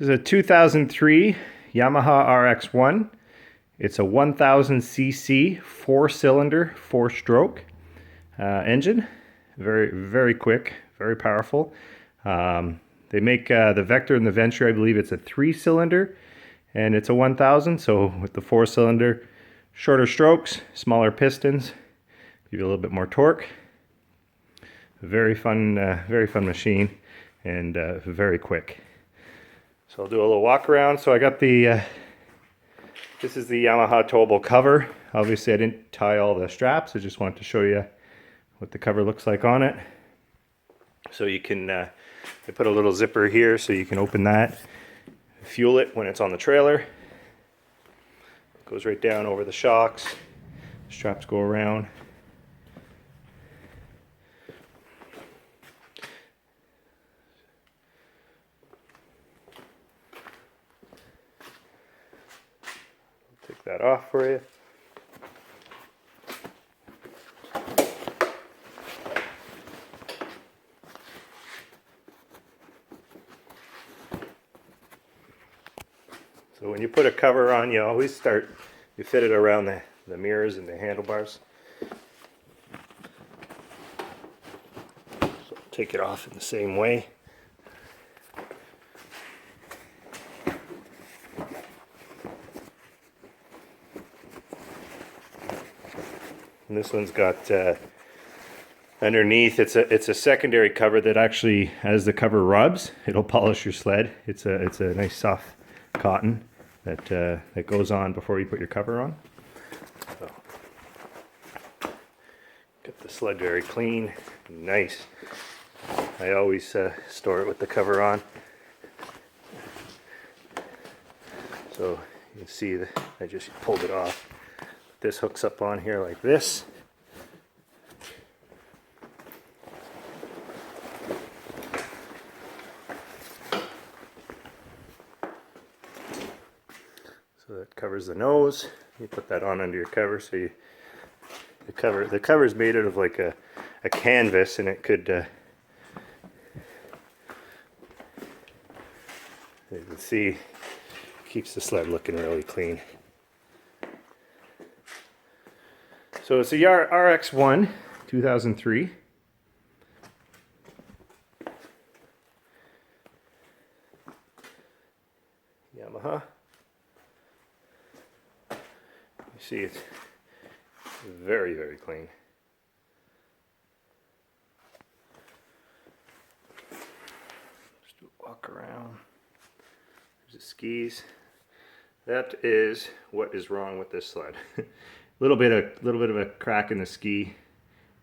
This is a 2003 Yamaha RX1. It's a 1000cc 4-cylinder, 4-stroke engine. Very quick, very powerful. They make the Vector and the Venture, I believe it's a 3-cylinder, and it's a 1000. So with the 4-cylinder, shorter strokes, smaller pistons, give you a little bit more torque. Very fun machine, and very quick. So I'll do a little walk around. So I got the, this is the Yamaha towable cover. Obviously I didn't tie all the straps, I just wanted to show you what the cover looks like on it. So you can, I put a little zipper here so you can open that, fuel it when it's on the trailer. It goes right down over the shocks, straps go around. Take that off for you. So when you put a cover on, you always you fit it around the mirrors and the handlebars. So take it off in the same way. And this one's got underneath, it's a secondary cover that actually, as the cover rubs, it'll polish your sled. It's a nice soft cotton that goes on before you put your cover on. So get the sled very clean, nice. I always store it with the cover on. So you can see that I just pulled it off. This hooks up on here like this. So that covers the nose. You put that on under your cover, so the cover is made out of like a canvas, and it could you can see, keeps the sled looking really clean. So it's a RX1 2003. Yamaha. You see it's very clean. Just do a walk around. There's the skis. That is what is wrong with this sled. Little bit of a crack in the ski.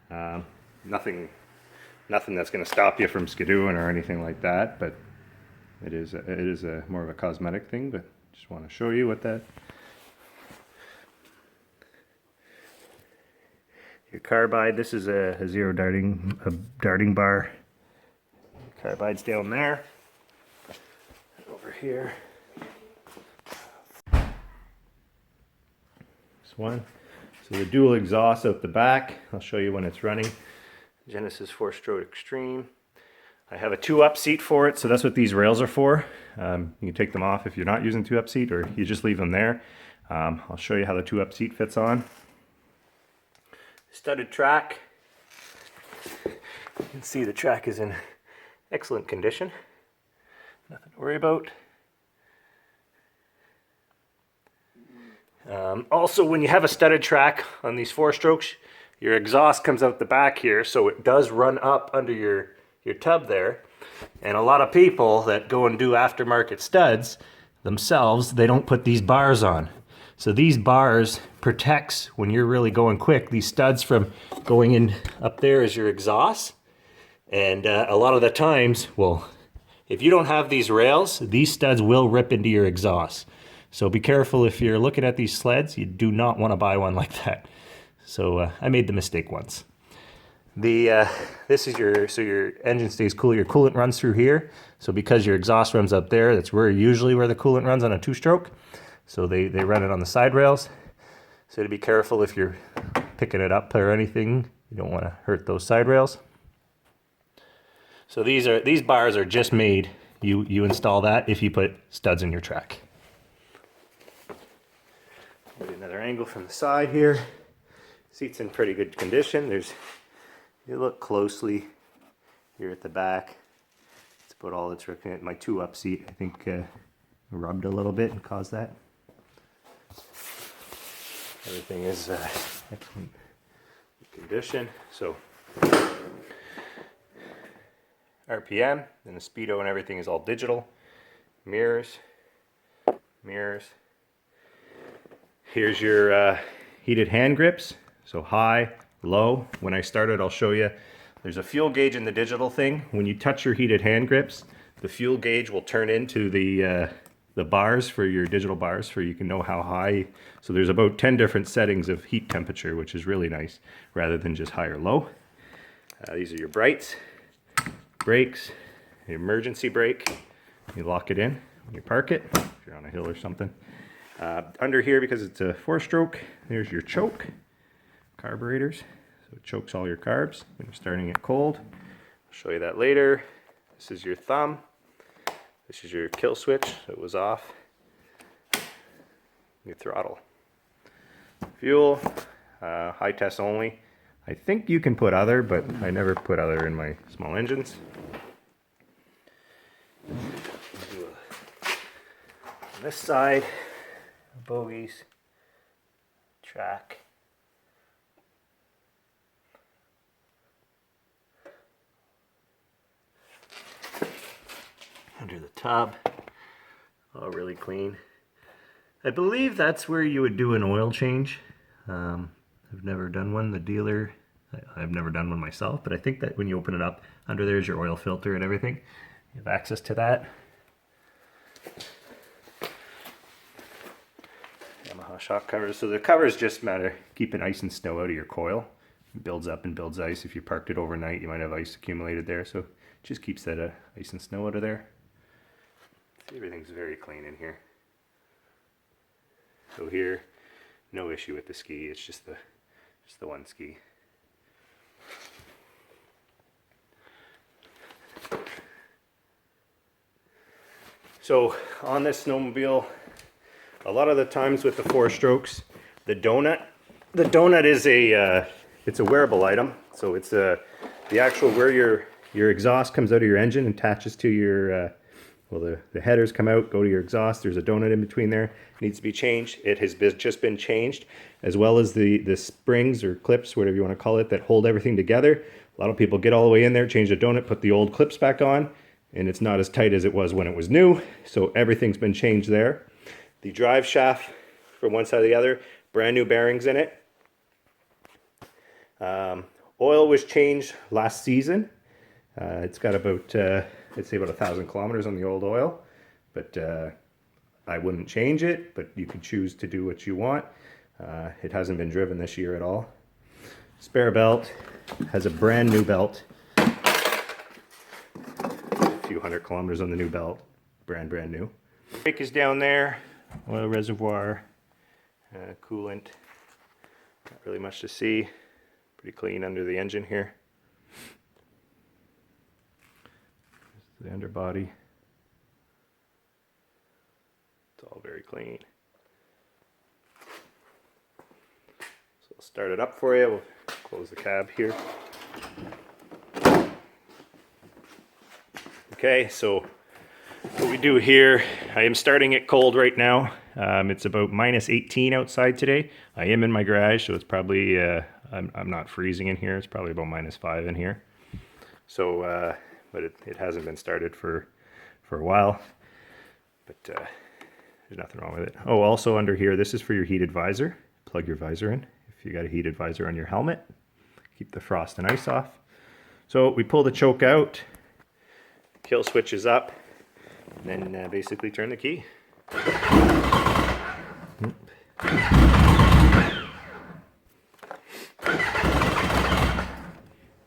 Nothing that's going to stop you from skidooing or anything like that. But it is more of a cosmetic thing. But just want to show you what that. Your carbide. This is a zero darting bar. Carbide's down there. Over here. This one. So the dual exhaust out the back, I'll show you when it's running. Genesis 4-stroke Extreme. I have a 2-up seat for it, so that's what these rails are for. You can take them off if you're not using 2-up seat, or you just leave them there. I'll show you how the 2-up seat fits on. Studded track. You can see the track is in excellent condition. Nothing to worry about. Also, when you have a studded track on these 4-strokes, your exhaust comes out the back here, so it does run up under your tub there. And a lot of people that go and do aftermarket studs themselves, they don't put these bars on. So these bars protects, when you're really going quick, these studs from going in up there as your exhaust. And a lot of the times, well, if you don't have these rails, these studs will rip into your exhaust. So be careful if you're looking at these sleds. You do not want to buy one like that. So I made the mistake once. This is your engine stays cool. Your coolant runs through here. So because your exhaust runs up there, that's usually where the coolant runs on a 2-stroke. So they run it on the side rails. So to be careful if you're picking it up or anything, you don't want to hurt those side rails. So these bars are just made You install that if you put studs in your track. Get another angle from the side here. Seat's in pretty good condition. You look closely here at the back. It's about all it's looking at. My 2 upseat, I think, rubbed a little bit and caused that. Everything is excellent condition. So RPM and the speedo and everything is all digital. Mirrors. Here's your heated hand grips. So high, low. When I started, I'll show you. There's a fuel gauge in the digital thing. When you touch your heated hand grips, the fuel gauge will turn into the bars for your digital bars, for you can know how high. So there's about 10 different settings of heat temperature, which is really nice, rather than just high or low. These are your brights, brakes, the emergency brake. You lock it in when you park it, if you're on a hill or something. Under here, because it's a 4-stroke, there's your choke, carburetors. So it chokes all your carbs when you're starting it cold. I'll show you that later. This is your thumb. This is your kill switch, so it was off. Your throttle. Fuel, high test only. I think you can put other, but I never put other in my small engines. On this side, bogies, track. Under the tub, all really clean. I believe that's where you would do an oil change. I've never done one. The dealer, I've never done one myself, but I think that when you open it up, under there's your oil filter and everything. You have access to that. Yamaha shock covers. So the covers just matter keeping ice and snow out of your coil. It builds up and builds ice. If you parked it overnight, you might have ice accumulated there. So it just keeps that ice and snow out of there. Everything's very clean in here. So here, no issue with the ski. It's just the one ski. So on this snowmobile, a lot of the times with the 4-strokes, the donut is it's a wearable item. So it's the actual where your exhaust comes out of your engine and attaches to your the headers come out, go to your exhaust. There's a donut in between there. It needs to be changed. It has just been changed, as well as the springs or clips, whatever you want to call it, that hold everything together. A lot of people get all the way in there, change the donut, put the old clips back on, and it's not as tight as it was when it was new. So everything's been changed there. The drive shaft from one side to the other, brand new bearings in it. Oil was changed last season. It's got about, I'd say about 1,000 kilometers on the old oil, but I wouldn't change it, but you can choose to do what you want. It hasn't been driven this year at all. Spare belt has a brand new belt. A few hundred kilometers on the new belt, brand new. Brake is down there, oil reservoir, coolant. Not really much to see. Pretty clean under the engine here. The underbody. It's all very clean. So I'll start it up for you. We'll close the cab here. Okay, so what we do here, I am starting it cold right now. It's about -18 outside today. I am in my garage, so it's probably, I'm not freezing in here. It's probably about -5 in here. So, but it hasn't been started for a while, but there's nothing wrong with it. Oh, also under here, this is for your heated visor. Plug your visor in if you got a heated visor on your helmet. Keep the frost and ice off. So we pull the choke out, kill switch is up, and then basically turn the key.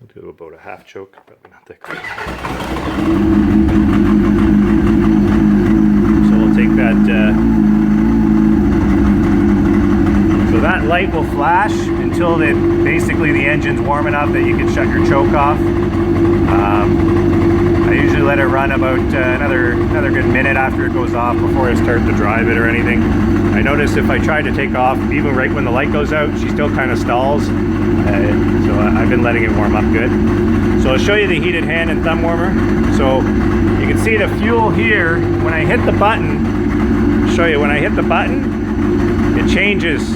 We'll do about a half choke, probably not that close. So we'll take that, so that light will flash until basically the engine's warm enough that you can shut your choke off. I usually let it run about another good minute after it goes off before I start to drive it or anything. I notice if I try to take off, even right when the light goes out, she still kind of stalls. So I've been letting it warm up good. So I'll show you the heated hand and thumb warmer. So you can see the fuel here. When I hit the button, I'll show you, when I hit the button, it changes.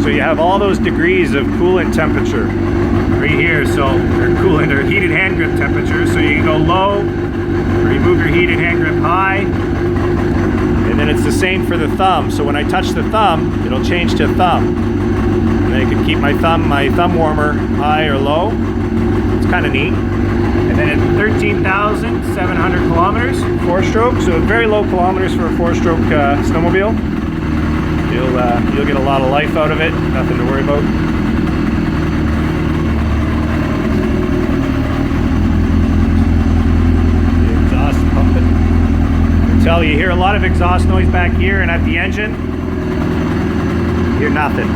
So you have all those degrees of coolant temperature right here. So they're coolant or heated hand grip temperature. So you can go low, or you move your heated hand grip high. And then it's the same for the thumb. So when I touch the thumb, it'll change to thumb. And then I can keep my thumb warmer high or low. It's kind of neat. And then it's 13,700 kilometers, 4-stroke. So very low kilometers for a 4-stroke snowmobile. You'll get a lot of life out of it. Nothing to worry about. The exhaust pumping. I tell you, hear a lot of exhaust noise back here, and at the engine, you hear nothing.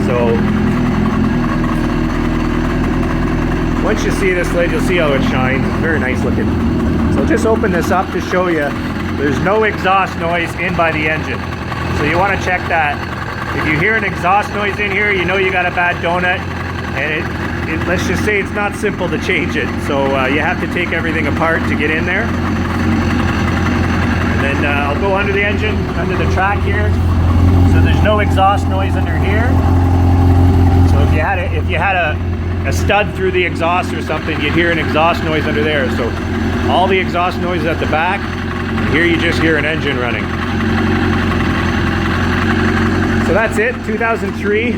So once you see this lid, you'll see how it shines. It's very nice looking. So I'll just open this up to show you. There's no exhaust noise in by the engine. So you want to check that. If you hear an exhaust noise in here, you know you got a bad donut, and let's just say it's not simple to change it. So you have to take everything apart to get in there. And then I'll go under the engine, under the track here. So there's no exhaust noise under here. So if you had a stud through the exhaust or something, you'd hear an exhaust noise under there. So all the exhaust noise is at the back. Here you just hear an engine running. So that's it, 2003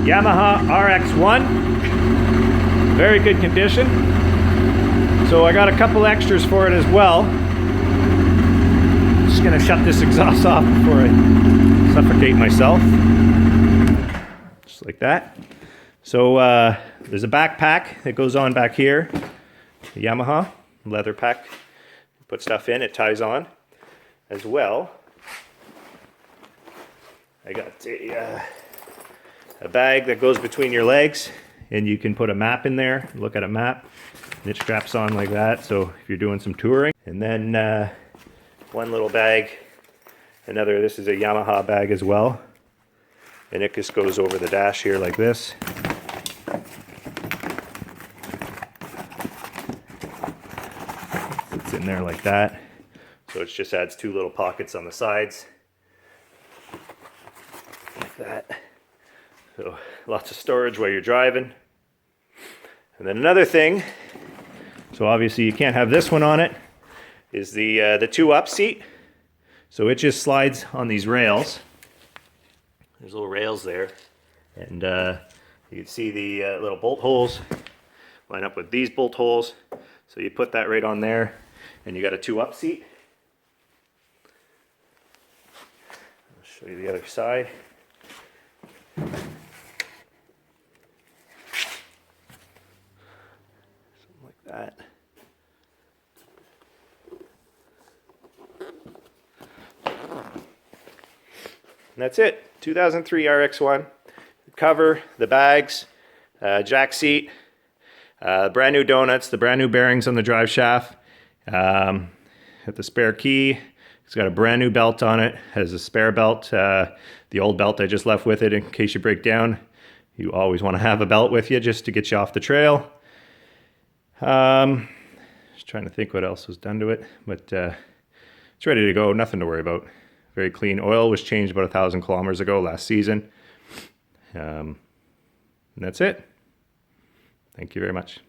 Yamaha RX1. Very good condition. So I got a couple extras for it as well. Just gonna shut this exhaust off before I suffocate myself. Just like that. So there's a backpack that goes on back here. The Yamaha leather pack. Put stuff in, it ties on as well. I got a bag that goes between your legs, and you can put a map in there, look at a map, and it straps on like that, so if you're doing some touring. And then one little bag, this is a Yamaha bag as well, and it just goes over the dash here like this. It's in there like that, so it just adds two little pockets on the sides. That. So lots of storage while you're driving. And then another thing, so obviously you can't have this one on it, is the 2 upseat. So it just slides on these rails. There's little rails there, and you can see the little bolt holes line up with these bolt holes. So you put that right on there, and you got a 2 upseat. I'll show you the other side. That. And that's it. 2003 RX1. The cover, the bags, jack seat, brand new donuts, the brand new bearings on the drive shaft. Got the spare key. It's got a brand new belt on it. Has a spare belt. The old belt I just left with it in case you break down. You always want to have a belt with you just to get you off the trail. Just trying to think what else was done to it, but it's ready to go. Nothing to worry about. Very clean. Oil was changed about 1,000 kilometers ago last season. And that's it. Thank you very much.